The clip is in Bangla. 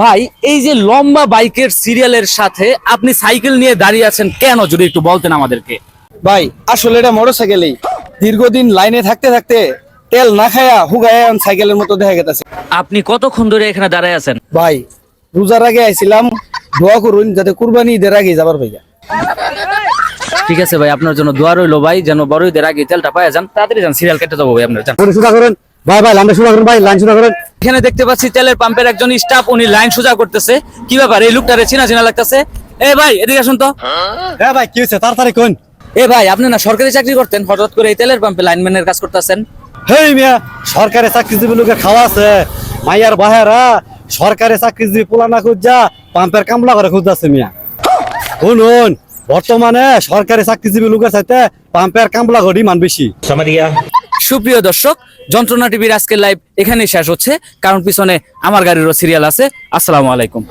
ভাই এই যে লম্বা বাইকের সিরিয়ালের সাথে আপনি সাইকেল নিয়ে দাঁড়িয়ে আছেন কেন, যদি একটু বলতেন আমাদেরকে। ভাই আসলে এটা মোটরসাইকেলই দীর্ঘদিন লাইনে থাকতে থাকতে তেল না খায়া হুগায়া সাইকেলের মতো দেখা গেছে। আপনি কতক্ষণ ধরে এখানে দাঁড়ায় আছেন? ভাই রোজার আগে আইছিলাম, দোয়া করুন যাতে কুরবানি ঈদের আগে যাবার ভাইয়া। ঠিক আছে ভাই, আপনার জন্য দোয়া রইলো ভাই, যেন বড় ঈদের আগে তেলটা পাওয়া যান, তাড়াতাড়ি যান, সিরিয়াল কেটে যাবো ভাই আপনার। সোজা করেন ভাই, ভাই লাইনটা সোজা করেন ভাই, লাইন সোজা করেন। এখানে দেখতে পাচ্ছি তেলের পাম্পের একজন স্টাফ, উনি লাইন সোজা করতেছে। কি ব্যাপার, এই লোকটারে চিনা চিনা লাগতেছে। এ ভাই এদিকে আসুন তো। হ্যাঁ ভাই কি হয়েছে তাড়াতাড়ি কোন। এ ভাই আপনি না সরকারি চাকরি করতেন, হঠাৎ করে এই তেলের পাম্পে লাইনম্যানের কাজ করতেছেন? হেই মিয়া, সরকারি চাকরিজীবী লোকের খাওয়া আছে, মাইয়ার বাহেরা সরকারি চাকরিজীবী পোলা না খুঁজা পাম্পের কামলা করে খুঁজতেছে মিয়া। শুনুন, বর্তমানে সরকারি চাকরিজীবী লোকের চাইতে পাম্পের কামলা করি মান বেশি। সুপ্রিয় দর্শক, যন্ত্রণা টিভির আজকের লাইভ এখানেই শেষ হচ্ছে, কারণ পিছনে আমার গাড়িরও সিরিয়াল আছে। আসসালামু আলাইকুম।